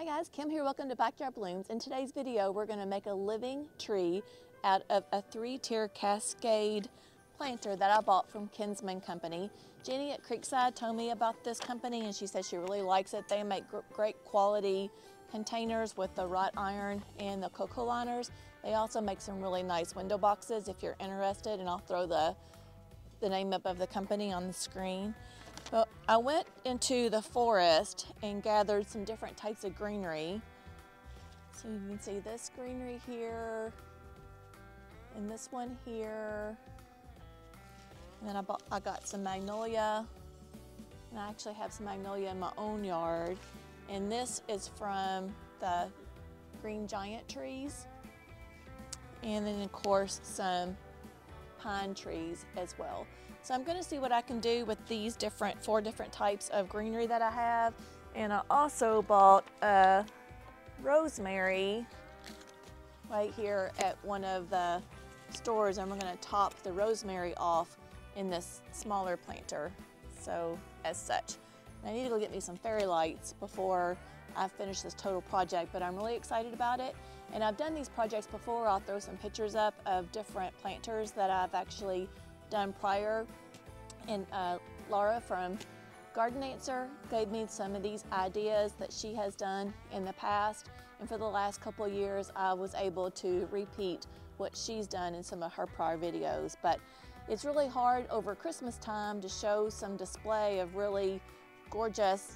Hi guys, Kim here. Welcome to Backyard Blooms. In today's video, we're going to make a living tree out of a 3-tier cascade planter that I bought from Kinsman Company. Jenny at Creekside told me about this company and she said she really likes it. They make great quality containers with the wrought iron and the coco liners. They also make some really nice window boxes if you're interested, and I'll throw the name up of the company on the screen. Well, I went into the forest and gathered some different types of greenery. So you can see this greenery here, and this one here. And then I got some magnolia, and I actually have some magnolia in my own yard. And this is from the green giant trees. And then of course some pine trees as well. So I'm going to see what I can do with these 4 different types of greenery that I have. And I also bought a rosemary right here at one of the stores, and we're going to top the rosemary off in this smaller planter, so as such. And I need to go get me some fairy lights before I finish this total project, but I'm really excited about it. And I've done these projects before. I'll throw some pictures up of different planters that I've actually done prior. And Laura from GARDNER gave me some of these ideas that she has done in the past. And for the last couple of years, I was able to repeat what she's done in some of her prior videos. But it's really hard over Christmas time to show some display of really gorgeous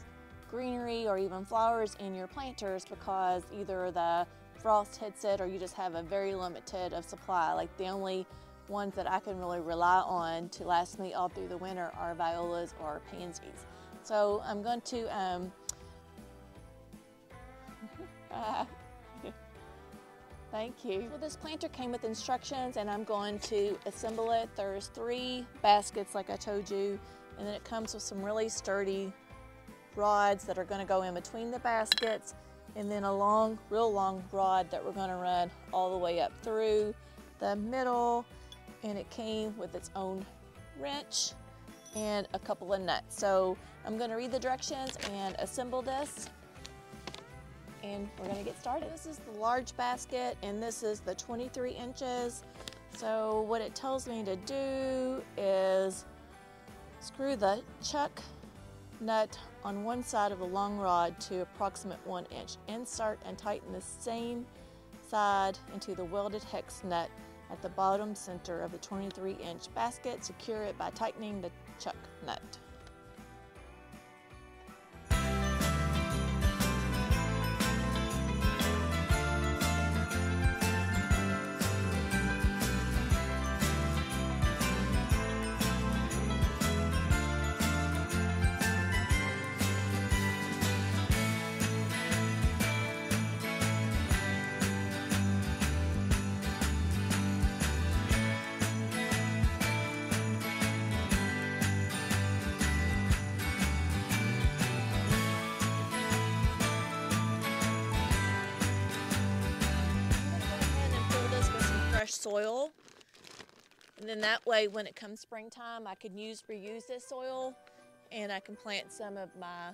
greenery or even flowers in your planters, because either the frost hits it or you just have a very limited of supply. Like the only ones that I can really rely on to last me all through the winter are violas or pansies. So I'm going to thank you. So this planter came with instructions, and I'm going to assemble it. There's 3 baskets like I told you, and then it comes with some really sturdy rods that are going to go in between the baskets, and then a real long rod that we're going to run all the way up through the middle. And it came with its own wrench and a couple of nuts. So I'm going to read the directions and assemble this, and we're going to get started. This is the large basket, and this is the 23 inches. So what it tells me to do is screw the chuck nut on one side of the long rod to approximate 1 inch. Insert and tighten the same side into the welded hex nut at the bottom center of the 23-inch basket. Secure it by tightening the chuck nut. Soil, and then that way when it comes springtime I can reuse this soil, and I can plant some of my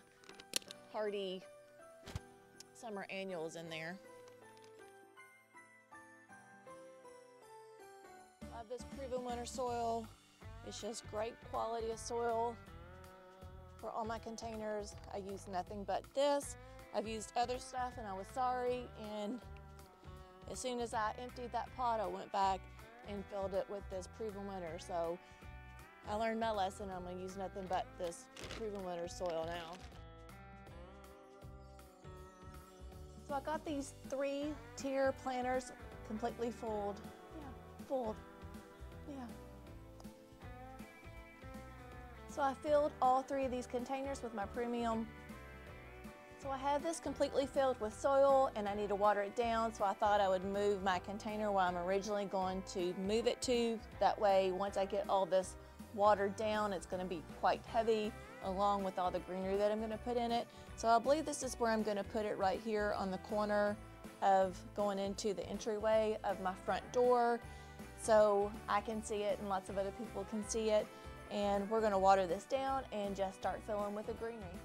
hardy summer annuals in there. I love this proven winter soil. It's just great quality of soil for all my containers. I use nothing but this. I've used other stuff and I was sorry, and as soon as I emptied that pot, I went back and filled it with this proven winter. So I learned my lesson. I'm going to use nothing but this proven winter soil now. So I got these 3-tier planters completely full. Yeah. So I filled all 3 of these containers with my premium. So I have this completely filled with soil, and I need to water it down, so I thought I would move my container where I'm originally going to move it to. That way, once I get all this watered down, it's going to be quite heavy along with all the greenery that I'm going to put in it. So I believe this is where I'm going to put it, right here on the corner of going into the entryway of my front door, so I can see it and lots of other people can see it. And we're going to water this down and just start filling with the greenery.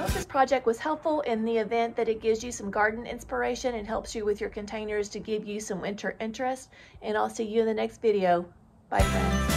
hope this project was helpful in the event that it gives you some garden inspiration and helps you with your containers to give you some winter interest. And I'll see you in the next video. Bye, friends.